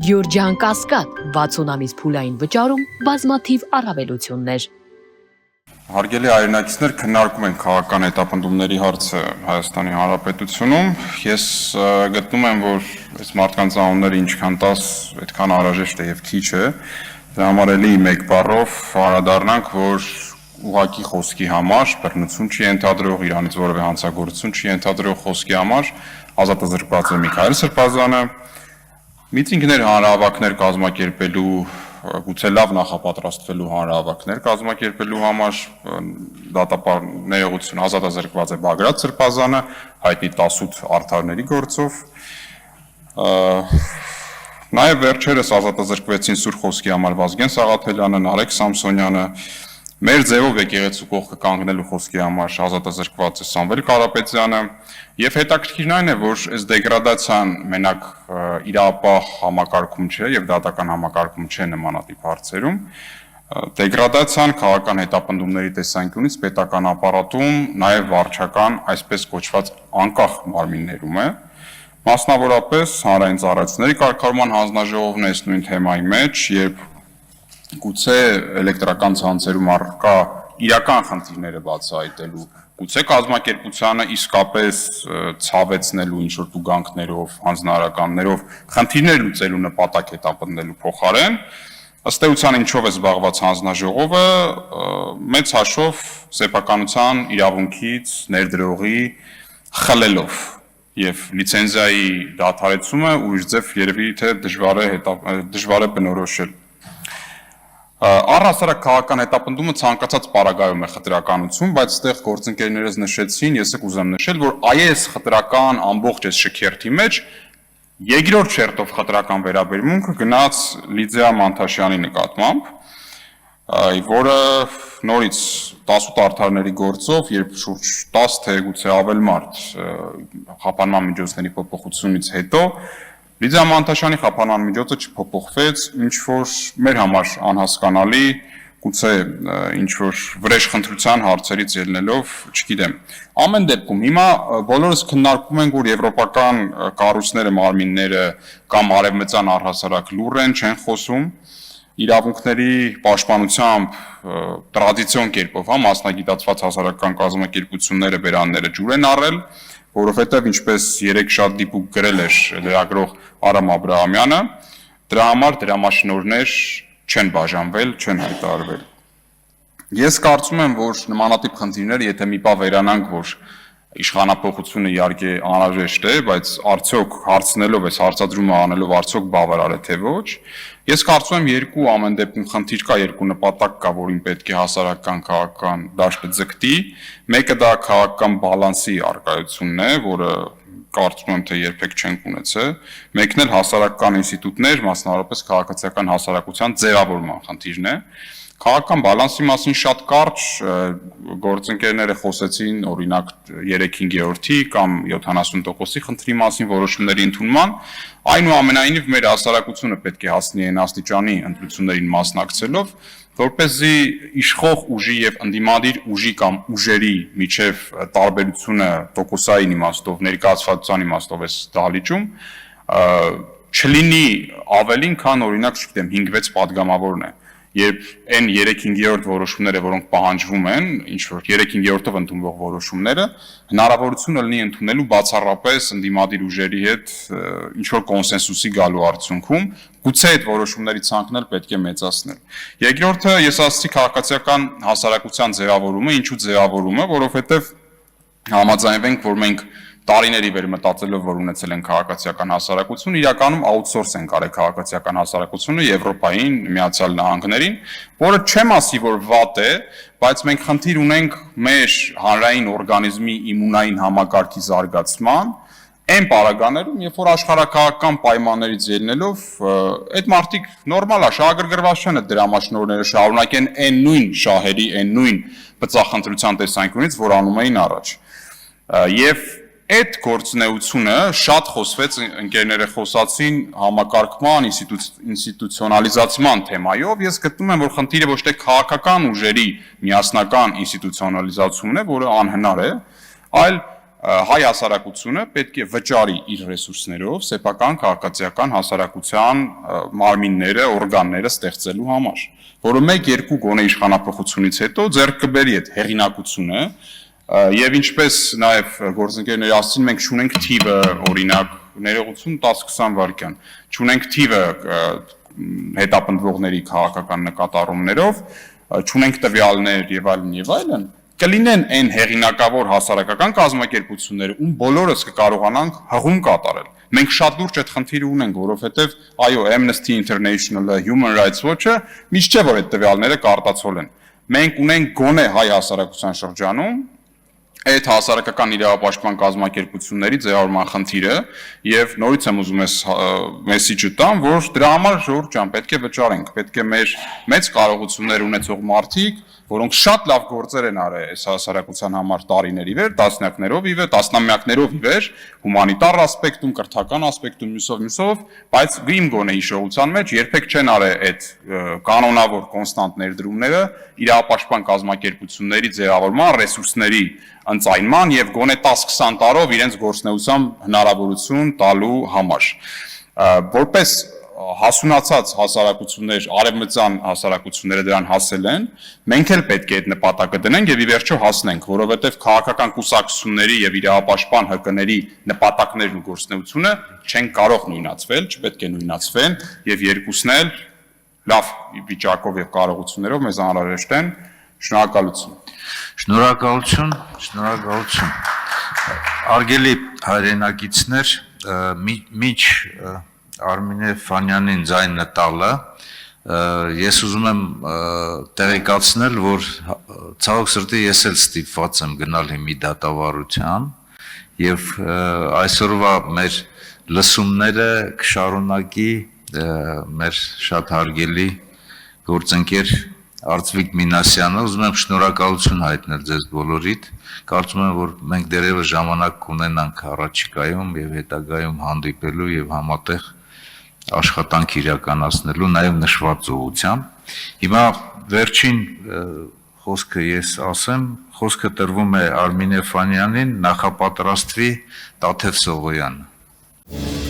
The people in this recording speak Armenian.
Գյորջյան Կասկադ 60 ամիս փուլային վճարում բազմաթիվ առավելություններ։ Հարգելի հայրենակիցներ, քննարկում ենք քաղաքական հետապնդումների հարցը Հայաստանի Հանրապետությունում։ Ես գտնում եմ, որ այս մարդկանց անունները ինչքան տաս, այդքան անհրաժեշտ է եւ քիչ է։ Դրա համար էլի մեկ բառով անդրադառնանք, որ ուղղակի խոսքի համար բռնություն չի ենթադրող, իրանից որևէ հանցագործություն չի ենթադրող խոսքի համար ազատազրկված է Միքայել Սրբազանը, միտինգներ, հանրահավաքներ կազմակերպելու, գուցե լավ նախապատրաստվելու հանրահավաքներ կազմակերպելու համար ներողություն ազատազրկված է Բագրատ Սրբազանը, հայտնի 18 արդարների գործով։ Նաև վերջերս ազատազրկվեցին սուր խոսքի համար Վազգեն Սաղաթելյանը, Նարեկ Սամսոնյանը, մեր ձևով եկեղեցու կողքը կանգնելու խոսքի համար ազատազրկված է Սամվել Կարապետյանը, եւ հետաքրքիրն այն է, որ այս դեգրադացիան մենակ իրապահ համակարգում չէ եւ դատական համակարգում չէ նմանատիպ հարցերում, դեգրադացիան քաղաքական հետապնդումների տեսանկյունից պետական ապարատում, նաեւ վարչական, այսպես կոչված անկախ մարմիններում է, մասնավորապես հանրային ծառայությունների կարգավորման հանձնաժողովն է այս նույն թեմայի մեջ, երբ գուցե էլեկտրական ցանցերում առկա իրական խնդիրները բացահայտելու, գուցե կազմակերպությանը իսկապես ցավեցնելու ինչ-որ տուգանքներով, հանձնարարականներով խնդիրներ լուծելու նպատակ հետապնդելու փոխարեն, ըստ էության ինչով է զբաղված հանձնաժողովը, մեծ հաշվով սեփականության իրավունքից ներդրողի խլելով եւ լիցենզիայի դադարեցումը ուրիշ ձև երևի թե դժվար է բնորոշել։ Առհասարակ քաղաքական հետապնդումը ցանկացած պարագայում է խտրականություն, բայց այդտեղ գործընկերներս նշեցին, ես ուզեմ նշել, որ այս խտրական ամբողջ այս շքերթի մեջ երկրորդ շերտով խտրական վերաբերմունքը գնաց Լիդիա Մանթաշյանի նկատմամբ, որը նորից 18 արդարների գործով, երբ շուրջ 10 թե գուցե ավել մարդ խափանման միջոցների փոփոխությունից հետո Լիդիա Մանթաշյանի խափանման միջոցը չփոփոխվեց, ինչ որ մեր համար անհասկանալի, գուցե ինչ որ վրեժխնդրության հարցերից ելնելով, չգիտեմ։ Ամեն դեպքում հիմա բոլորս քննարկում ենք, որ եվրոպական կառույցները, մարմինները կամ արևմտյան առհասարակ լուր են, չեն խոսում իրավունքների պաշտպանությամբ տրադիցիոն կերպով, մասնագիտացված հասարակական կազմակերպությունները բերանները ջուր են առել, որովհետև ինչպես երեք շատ դիպուկ գրել էր լրագրող Արամ Աբրահամյանը, դրա համար դրամաշնորհներ չեն բաժանվել, չեն հայտարարվել։ Ես կարծում եմ, որ նմանատիպ խնդիրները, եթե մի պահ վերանանք, որ իշխանապողությունը իհարկե անհրաժեշտ է, բայց արդյոք հարցնելով այս հարցադրումը անելով արդյոք բավարար է թե ոչ, ես կարծում եմ երկու ամեն դեպքում խնդիր կա, երկու նպատակ կա, որին պետք է հասարակական քաղաքական դաշտը ձգտի, մեկը դա քաղաքական բալանսի առկայությունն է, որը կարծում եմ թե երբեք չենք ունեցել, մեկն էլ հասարակական ինստիտուտներ, մասնավորապես քաղաքացիական հասարակության ձևավորման խնդիրն է։ Քաղաքական բալանսի մասին շատ կարճ գործընկերները խոսեցին, օրինակ 3/5-ի կամ 70%-ի խնդրի մասին որոշումների ընդունման, այնուամենայնիվ մեր հասարակությունը պետք է հասնի այն աստիճանի ընտրություններին մասնակցելով, որպեսզի իշխող ուժի եւ ընդդիմադիր ուժի կամ ուժերի միջև տարբերությունը տոկոսային իմաստով, ներկայացվածության իմաստով էս դահլիճում չլինի ավելին, քան օրինակ, չգիտեմ, 5-6 падգամավորն է։ Երբ այն 3/5-րդ որոշումները, որոնք պահանջվում են, ինչ որ 3/5-ով ընդունվող որոշումները, հնարավորություն լինի ընդունելու բացառապես ընդդիմադիր ուժերի հետ ինչ որ կոնսենսուսի գալու արդյունքում, գուցե այդ որոշումների ցանկն էլ պետք է մեծացնել։ Երկրորդը, ես ասացի քաղաքացիական հասարակության ձևավորումը, ինչու ձևավորումը, որովհետև համաձայնվենք, որ մենք տարիների վեր մտածելով, որ ունեցել են քաղաքացիական հասարակություն, իրականում աուտսորս են կարել քաղաքացիական հասարակությունը Եվրոպային, Միացյալ Նահանգներին, որը չեմ ասի, որ վատ է, բայց մենք խնդիր ունենք մեր հանրային օրգանիզմի իմունային համակարգի զարգացման, այն պարագաներում, երբ որ աշխարհակաղակական պայմաններից ելնելով, այդ մարդիկ նորմալ է, շահագրգռված չեն այդ դրամաշնորհները շարունակեն այն նույն շահերի, այն նույն բծախնդրության տեսանկյունից, որ անում էին առաջ։ Եվ այդ գործունեությունը շատ խոսվեց, ընկերները խոսացին համակարգման, ինստիտուցիոնալիզացման թեմայով, ես գտնում եմ, որ խնդիրը ոչ թե քաղաքական ուժերի միասնական ինստիտուցիոնալիզացումն է, որը անհնար է, այլ հայ հասարակությունը պետք է վճարի իր ռեսուրսներով սեփական քաղաքացիական հասարակության մարմինները, օրգանները ստեղծելու համար, որը 1-2 գոնե իշխանապողությունից հետո ձեռք կբերի այդ հեղինակությունը եւ ինչպես նաեւ գործընկերների ասին մենք չունենք թիվը օրինակ ներողություն 10-20 վայրկյան չունենք թիվը հետապնդվողների քաղաքական նկատառումներով չունենք տվյալներ եւ այլն կլինեն այն հեղինակավոր հասարակական կազմակերպությունները, ում բոլորս կկարողանանք հղում կատարել։ Մենք շատ լուրջ այդ խնդիրը ունենք, որովհետև այո, Amnesty International-ը, Human Rights Watch-ը միշտ չէ որ այդ տվյալները կարտացول են։ Մենք ունենք գոնե հայ հասարակության շրջանում այդ հասարակական իրավապաշտպան կազմակերպությունների ձևավորման խնդիրը եւ նորից եմ ուզում մեսիջը տամ, որ դրա համար ժողովուրդ ջան պետք է վճարենք, պետք է մեր մեծ կարողություններ ունեցող մարդիկ, որոնք շատ լավ գործեր են արել այս հասարակության համար տարիների վեր, տասնամյակներով ի վեր, հումանիտար ասպեկտում, կրթական ասպեկտում, մյուսով, բայց իմ գոնե հիշողության մեջ երբեք չեն արել այդ կանոնավոր կոնստանտ ներդրումները իրավապաշտպան կազմակերպությունների ձևավորման ռեսուրսների ընծայնման եւ գոնե 10-20 տարով իրենց գործնեությամբ հնարավորություն տալու համար։ Որպես հասունացած հասարակություններ, արևմտյան հասարակությունները դրան հասել են, մենք էլ պետք է այդ նպատակը դնենք եւ ի վերջո հասնենք, որովհետեւ քաղաքական կուսակցությունների եւ իրավապաշտպան ՀԿ-ների նպատակներն ու գործունեությունը չեն կարող նույնացվել, չպետք է նույնացվեն եւ երկուսն էլ լավ վիճակով եւ կարողություններով մեզ անհրաժեշտ են։ Շնորհակալություն։ Շնորհակալություն։ Արգելի հայրենակիցներ, միջ Արմինե Ֆանյանին ձայնը տալը, ես ուզում եմ տեղեկացնել, որ ցավոք սրտի ես էլ ստիպված եմ գնալ հիմի դատավարության եւ այսօրվա մեր լսումները կշարունակի մեր շատ հարգելի գործընկեր Արծվիկ Մինասյանը, ուզում եմ շնորհակալություն հայտնել ձեզ բոլորիդ, կարծում եմ, որ մենք դեռևս ժամանակ կունենանք առաջիկայում եւ հետագայում հանդիպելու եւ համատեղ աշխատանք իրականացնելու նաեւ նշված ուղղությամբ։ Հիմա վերջին խոսքը ես ասեմ, խոսքը տրվում է Արմինե Ֆանյանին, նախապատրաստվի Տաթև Սողոյանը։